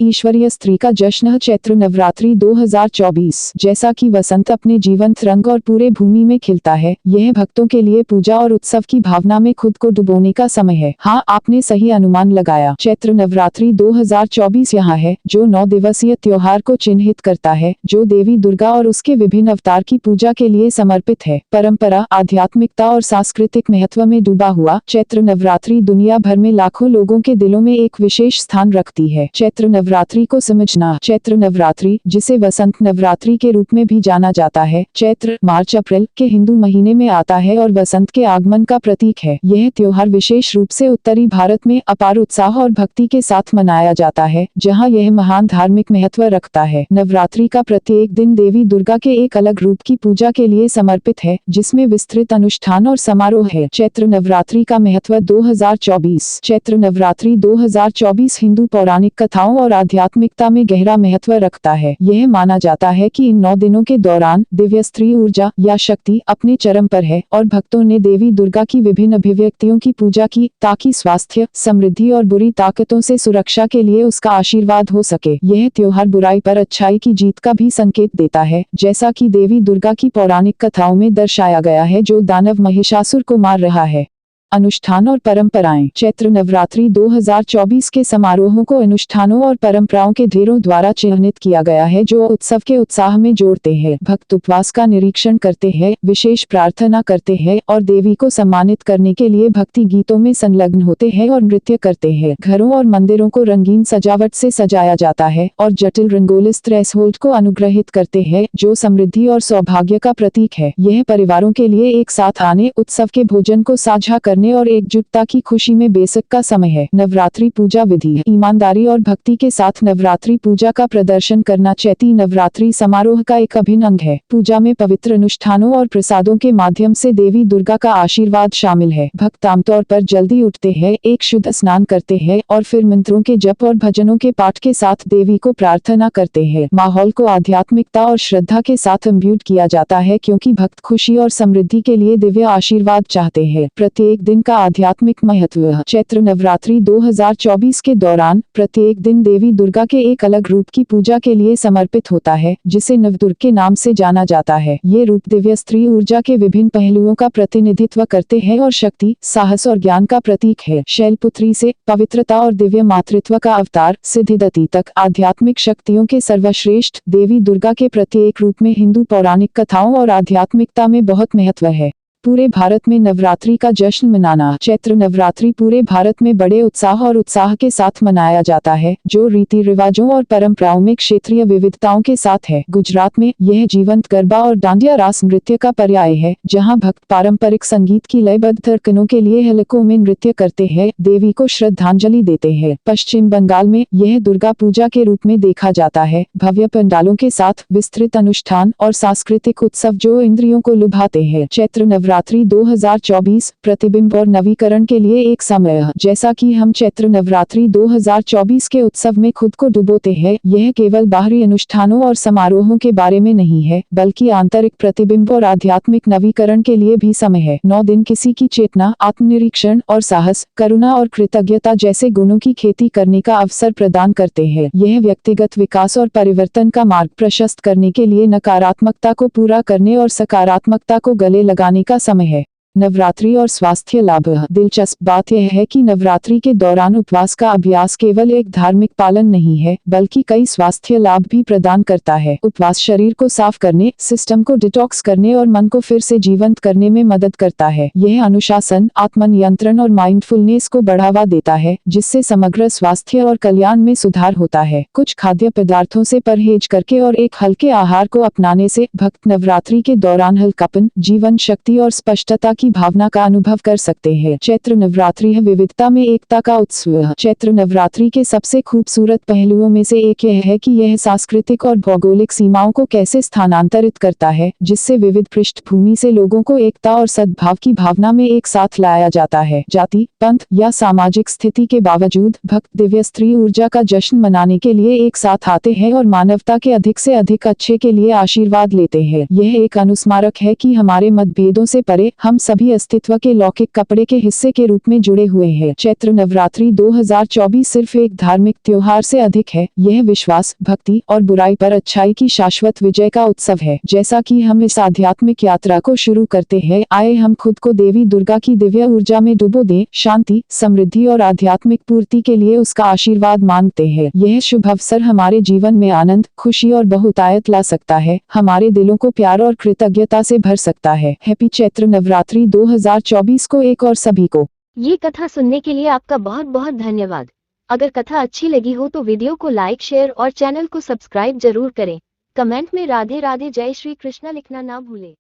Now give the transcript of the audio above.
ईश्वरीय स्त्री का जश्न चैत्र नवरात्रि 2024। जैसा कि वसंत अपने जीवंत रंग और पूरे भूमि में खिलता है, यह भक्तों के लिए पूजा और उत्सव की भावना में खुद को डुबोने का समय है। हाँ, आपने सही अनुमान लगाया। चैत्र नवरात्रि 2024 यहाँ है, जो 9 दिवसीय त्योहार को चिन्हित करता है, जो देवी दुर्गा और उसके विभिन्न अवतार की पूजा के लिए समर्पित है। परंपरा, आध्यात्मिकता और सांस्कृतिक महत्व में डूबा हुआ चैत्र नवरात्रि दुनिया भर में लाखों लोगों के दिलों में एक विशेष स्थान रखती है। चैत्र नवरात्रि को समझना। चैत्र नवरात्रि, जिसे वसंत नवरात्रि के रूप में भी जाना जाता है, चैत्र मार्च अप्रैल के हिंदू महीने में आता है और वसंत के आगमन का प्रतीक है। यह त्योहार विशेष रूप से उत्तरी भारत में अपार उत्साह और भक्ति के साथ मनाया जाता है, जहां यह महान धार्मिक महत्व रखता है। नवरात्रि का प्रत्येक दिन देवी दुर्गा के एक अलग रूप की पूजा के लिए समर्पित है, जिसमें विस्तृत अनुष्ठान और समारोह है। चैत्र नवरात्रि का महत्व 2024। चैत्र नवरात्रि 2024 हिंदू पौराणिक कथाओं और आध्यात्मिकता में गहरा महत्व रखता है। यह माना जाता है कि इन 9 दिनों के दौरान दिव्य स्त्री ऊर्जा या शक्ति अपने चरम पर है और भक्तों ने देवी दुर्गा की विभिन्न अभिव्यक्तियों की पूजा की, ताकि स्वास्थ्य, समृद्धि और बुरी ताकतों से सुरक्षा के लिए उसका आशीर्वाद हो सके। यह त्योहार बुराई पर अच्छाई की जीत का भी संकेत देता है, जैसा कि देवी दुर्गा की पौराणिक कथाओं में दर्शाया गया है, जो दानव महिषासुर को मार रहा है। अनुष्ठान और परंपराएं। चैत्र नवरात्रि 2024 के समारोहों को अनुष्ठानों और परंपराओं के ढेरों द्वारा चिन्हित किया गया है, जो उत्सव के उत्साह में जोड़ते हैं। भक्त उपवास का निरीक्षण करते हैं, विशेष प्रार्थना करते हैं और देवी को सम्मानित करने के लिए भक्ति गीतों में संलग्न होते हैं और नृत्य करते हैं। घरों और मंदिरों को रंगीन सजावट से सजाया जाता है और जटिल रंगोली थ्रेसहोल्ड को अनुग्रहित करते हैं, जो समृद्धि और सौभाग्य का प्रतीक है। यह परिवारों के लिए एक साथ आने, उत्सव के भोजन को साझा करने और एकजुटता की खुशी में बेसक का समय है। नवरात्रि पूजा विधि। ईमानदारी और भक्ति के साथ नवरात्रि पूजा का प्रदर्शन करना चैती नवरात्रि समारोह का एक अभिन्न अंग है। पूजा में पवित्र अनुष्ठानों और प्रसादों के माध्यम से देवी दुर्गा का आशीर्वाद शामिल है। भक्त आमतौर पर जल्दी उठते हैं, एक शुद्ध स्नान करते हैं और फिर मंत्रों के जप और भजनों के पाठ के साथ देवी को प्रार्थना करते हैं। माहौल को आध्यात्मिकता और श्रद्धा के साथ इम्ब्यूड किया जाता है, क्योंकि भक्त खुशी और समृद्धि के लिए दिव्य आशीर्वाद चाहते हैं। प्रत्येक दिन का आध्यात्मिक महत्व। चैत्र नवरात्रि 2024 के दौरान प्रत्येक दिन देवी दुर्गा के एक अलग रूप की पूजा के लिए समर्पित होता है, जिसे नवदुर्ग के नाम से जाना जाता है। ये रूप दिव्य स्त्री ऊर्जा के विभिन्न पहलुओं का प्रतिनिधित्व करते हैं और शक्ति, साहस और ज्ञान का प्रतीक है। शैलपुत्री से पवित्रता और दिव्य मातृत्व का अवतार सिद्धिदती तक आध्यात्मिक शक्तियों के सर्वश्रेष्ठ देवी दुर्गा के प्रत्येक रूप में हिंदू पौराणिक कथाओं और आध्यात्मिकता में बहुत महत्व है। पूरे भारत में नवरात्रि का जश्न मनाना। चैत्र नवरात्रि पूरे भारत में बड़े उत्साह के साथ मनाया जाता है, जो रीति रिवाजों और परंपराओं में क्षेत्रीय विविधताओं के साथ है। गुजरात में यह जीवंत गरबा और डांडिया रास नृत्य का पर्याय है, जहां भक्त पारंपरिक संगीत की लयबद्ध धड़कनों के लिए हलकों में नृत्य करते हैं, देवी को श्रद्धांजलि देते हैं। पश्चिम बंगाल में यह दुर्गा पूजा के रूप में देखा जाता है, भव्य पंडालों के साथ विस्तृत अनुष्ठान और सांस्कृतिक उत्सव जो इंद्रियों को लुभाते हैं। चैत्र नवरात्रि 2024 प्रतिबिंब और नवीकरण के लिए एक समय। जैसा कि हम चैत्र नवरात्रि 2024 के उत्सव में खुद को डुबोते हैं, यह केवल बाहरी अनुष्ठानों और समारोहों के बारे में नहीं है, बल्कि आंतरिक प्रतिबिंब और आध्यात्मिक नवीकरण के लिए भी समय है। 9 दिन किसी की चेतना, आत्मनिरीक्षण और साहस, करुणा और कृतज्ञता जैसे गुणों की खेती करने का अवसर प्रदान करते हैं। यह व्यक्तिगत विकास और परिवर्तन का मार्ग प्रशस्त करने के लिए नकारात्मकता को पूरा करने और सकारात्मकता को गले लगाने का समय है। नवरात्रि और स्वास्थ्य लाभ। दिलचस्प बात यह है कि नवरात्रि के दौरान उपवास का अभ्यास केवल एक धार्मिक पालन नहीं है, बल्कि कई स्वास्थ्य लाभ भी प्रदान करता है। उपवास शरीर को साफ करने, सिस्टम को डिटॉक्स करने और मन को फिर से जीवंत करने में मदद करता है। यह अनुशासन, आत्मनियंत्रण और माइंडफुलनेस को बढ़ावा देता है, जिससे समग्र स्वास्थ्य और कल्याण में सुधार होता है। कुछ खाद्य पदार्थों से परहेज करके और एक हल्के आहार को अपनाने से भक्त नवरात्रि के दौरान हल्कापन, जीवन शक्ति और स्पष्टता की भावना का अनुभव कर सकते हैं। चैत्र नवरात्रि है विविधता में एकता का उत्सव। चैत्र नवरात्रि के सबसे खूबसूरत पहलुओं में से एक यह है कि यह सांस्कृतिक और भौगोलिक सीमाओं को कैसे स्थानांतरित करता है, जिससे विविध पृष्ठभूमि से लोगों को एकता और सद्भाव की भावना में एक साथ लाया जाता है। जाति, पंथ या सामाजिक स्थिति के बावजूद भक्त दिव्य स्त्री ऊर्जा का जश्न मनाने के लिए एक साथ आते हैं और मानवता के अधिक से अधिक अच्छे के लिए आशीर्वाद लेते हैं। यह एक अनुस्मारक है कि हमारे मतभेदों से परे हम सब सभी अस्तित्व के लौकिक कपड़े के हिस्से के रूप में जुड़े हुए हैं। चैत्र नवरात्रि 2024 सिर्फ एक धार्मिक त्योहार से अधिक है, यह विश्वास, भक्ति और बुराई पर अच्छाई की शाश्वत विजय का उत्सव है। जैसा कि हम इस आध्यात्मिक यात्रा को शुरू करते हैं, आए हम खुद को देवी दुर्गा की दिव्य ऊर्जा में डुबो दें, शांति, समृद्धि और आध्यात्मिक पूर्ति के लिए उसका आशीर्वाद मांगते हैं। यह शुभ अवसर हमारे जीवन में आनंद, खुशी और बहुतायत ला सकता है, हमारे दिलों को प्यार और कृतज्ञता से भर सकता है। हैप्पी चैत्र नवरात्रि 2024 को एक और सभी को। ये कथा सुनने के लिए आपका बहुत बहुत धन्यवाद। अगर कथा अच्छी लगी हो तो वीडियो को लाइक, शेयर और चैनल को सब्सक्राइब जरूर करें। कमेंट में राधे राधे जय श्री कृष्णा लिखना ना भूलें।